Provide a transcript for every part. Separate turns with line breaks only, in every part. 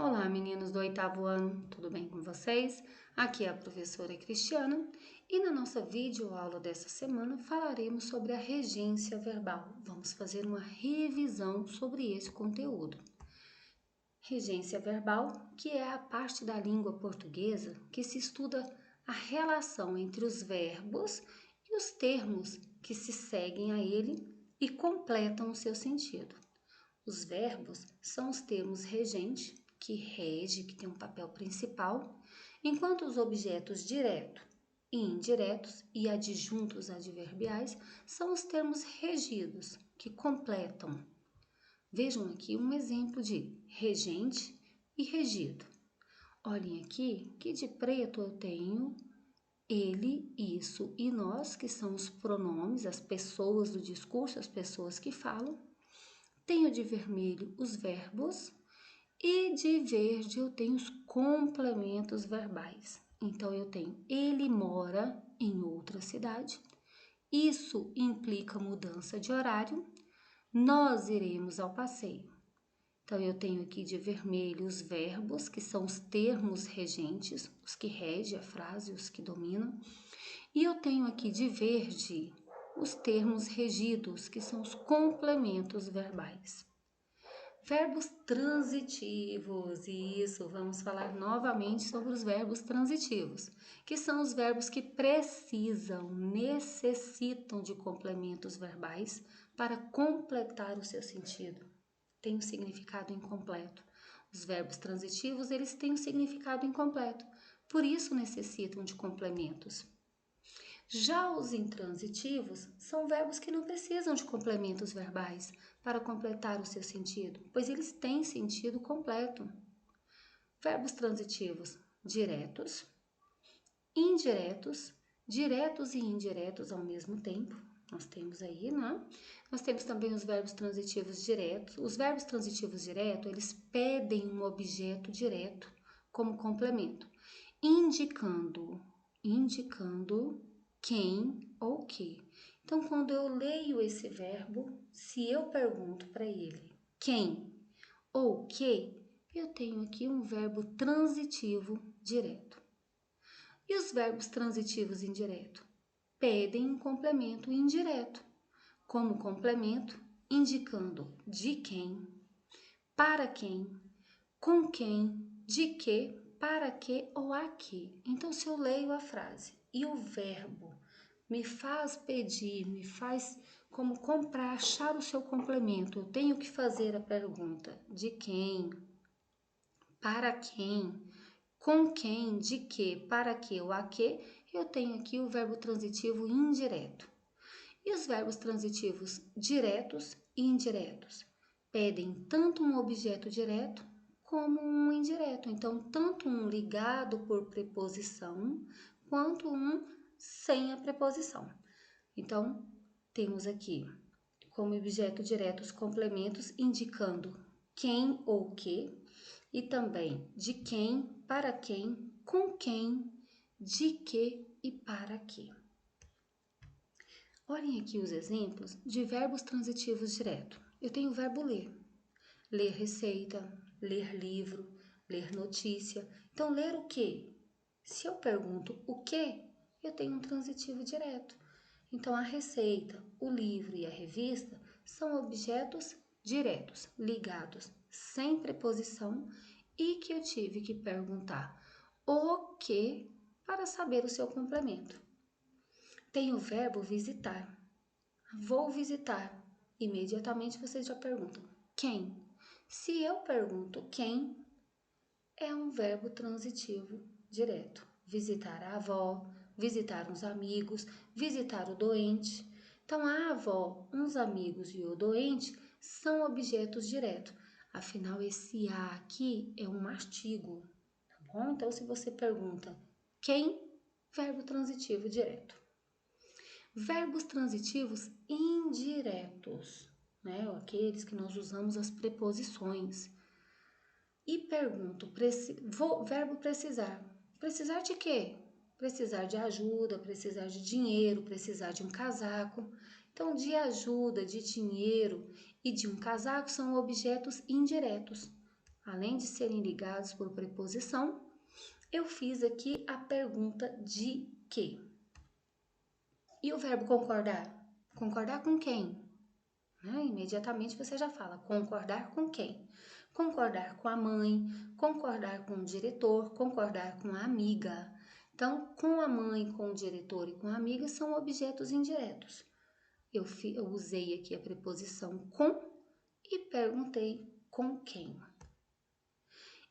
Olá, meninos do 8º ano, tudo bem com vocês? Aqui é a professora Cristiana e na nossa videoaula dessa semana falaremos sobre a regência verbal. Vamos fazer uma revisão sobre esse conteúdo. Regência verbal, que é a parte da língua portuguesa que se estuda a relação entre os verbos e os termos que se seguem a ele e completam o seu sentido. Os verbos são os termos regentes, que rege, que tem um papel principal, enquanto os objetos direto e indiretos e adjuntos adverbiais são os termos regidos, que completam. Vejam aqui um exemplo de regente e regido. Olhem aqui que de preto eu tenho ele, isso e nós, que são os pronomes, as pessoas do discurso, as pessoas que falam. Tenho de vermelho os verbos e de verde eu tenho os complementos verbais. Então, eu tenho ele mora em outra cidade. Isso implica mudança de horário. Nós iremos ao passeio. Então, eu tenho aqui de vermelho os verbos, que são os termos regentes, os que regem a frase, os que dominam. E eu tenho aqui de verde os termos regidos, que são os complementos verbais. Verbos transitivos, isso, vamos falar novamente sobre os verbos transitivos, que são os verbos que necessitam de complementos verbais para completar o seu sentido. Tem um significado incompleto. Os verbos transitivos, eles têm um significado incompleto, por isso necessitam de complementos. Já os intransitivos são verbos que não precisam de complementos verbais para completar o seu sentido, pois eles têm sentido completo. Verbos transitivos diretos, indiretos, diretos e indiretos ao mesmo tempo. Nós temos aí, né? Nós temos também os verbos transitivos diretos. Os verbos transitivos diretos, eles pedem um objeto direto como complemento, indicando quem ou que. Então, quando eu leio esse verbo, se eu pergunto para ele quem ou que, eu tenho aqui um verbo transitivo direto. E os verbos transitivos indiretos pedem um complemento indireto, como complemento indicando de quem, para quem, com quem, de que, para que ou a que. Então, se eu leio a frase e o verbo me faz pedir, me faz como comprar, achar o seu complemento, eu tenho que fazer a pergunta de quem, para quem, com quem, de que, para que ou a que, eu tenho aqui o verbo transitivo indireto. E os verbos transitivos diretos e indiretos pedem tanto um objeto direto como um indireto. Então, tanto um ligado por preposição, quanto um sem a preposição. Então, temos aqui como objeto direto os complementos indicando quem ou que, e também de quem, para quem, com quem, de que e para que. Olhem aqui os exemplos de verbos transitivos direto. Eu tenho o verbo ler. Ler receita, ler livro, ler notícia. Então, ler o quê? Se eu pergunto o quê, eu tenho um transitivo direto. Então, a receita, o livro e a revista são objetos diretos, ligados, sem preposição e que eu tive que perguntar o que para saber o seu complemento. Tem o verbo visitar. Vou visitar. Imediatamente vocês já perguntam quem? Se eu pergunto quem, é um verbo transitivo direto. Visitar a avó, visitar uns amigos, visitar o doente. Então, a avó, uns amigos e o doente são objetos diretos. Afinal, esse a aqui é um artigo, tá bom? Então, se você pergunta quem, verbo transitivo direto. Verbos transitivos indiretos, né? Aqueles que nós usamos as preposições. E pergunto, verbo precisar. Precisar de quê? Precisar de ajuda, precisar de dinheiro, precisar de um casaco. Então, de ajuda, de dinheiro e de um casaco são objetos indiretos. além de serem ligados por preposição, eu fiz aqui a pergunta de que. E o verbo concordar? Concordar com quem? Imediatamente você já fala concordar com quem? Concordar com a mãe, concordar com o diretor, concordar com a amiga. Então, com a mãe, com o diretor e com a amiga são objetos indiretos. Eu usei aqui a preposição com e perguntei com quem.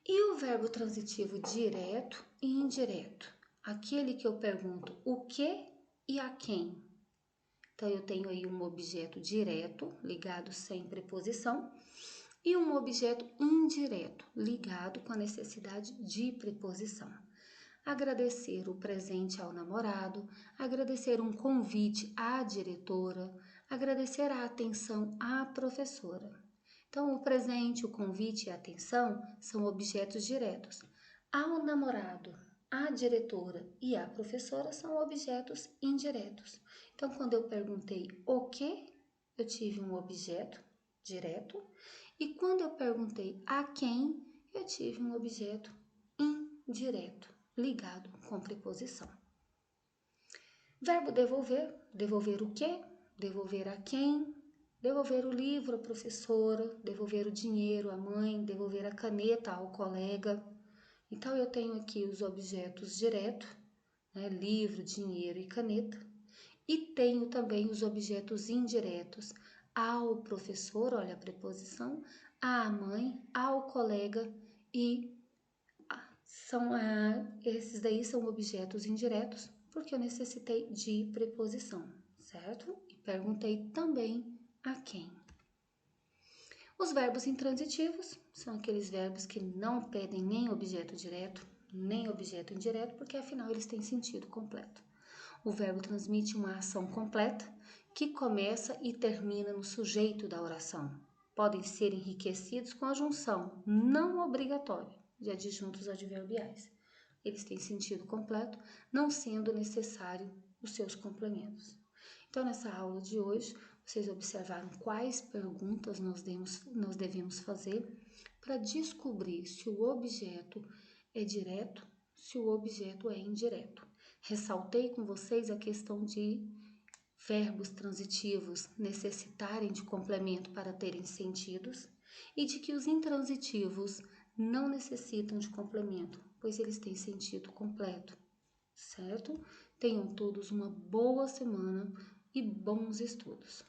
E o verbo transitivo direto e indireto? Aquele que eu pergunto o que e a quem. Então, eu tenho aí um objeto direto, ligado sem preposição, e um objeto indireto, ligado com a necessidade de preposição. Agradecer o presente ao namorado, agradecer um convite à diretora, agradecer a atenção à professora. Então, o presente, o convite e a atenção são objetos diretos. Ao namorado, à diretora e à professora são objetos indiretos. Então, quando eu perguntei o que, eu tive um objeto direto, e quando eu perguntei a quem, eu tive um objeto indireto, ligado com preposição. Verbo devolver, devolver o que, devolver a quem, devolver o livro à professora, devolver o dinheiro à mãe, devolver a caneta ao colega. Então, eu tenho aqui os objetos diretos, livro, dinheiro e caneta, e tenho também os objetos indiretos ao professor, olha a preposição, à mãe, ao colega e esses daí são objetos indiretos porque eu necessitei de preposição, certo? E perguntei também a quem. Os verbos intransitivos são aqueles verbos que não pedem nem objeto direto, nem objeto indireto, porque afinal eles têm sentido completo. O verbo transmite uma ação completa que começa e termina no sujeito da oração. Podem ser enriquecidos com a junção não obrigatória de adjuntos adverbiais. Eles têm sentido completo, não sendo necessário os seus complementos. Então, nessa aula de hoje, vocês observaram quais perguntas nós devemos fazer para descobrir se o objeto é direto, se o objeto é indireto. Ressaltei com vocês a questão de verbos transitivos necessitarem de complemento para terem sentidos e de que os intransitivos não necessitam de complemento, pois eles têm sentido completo, certo? Tenham todos uma boa semana e bons estudos.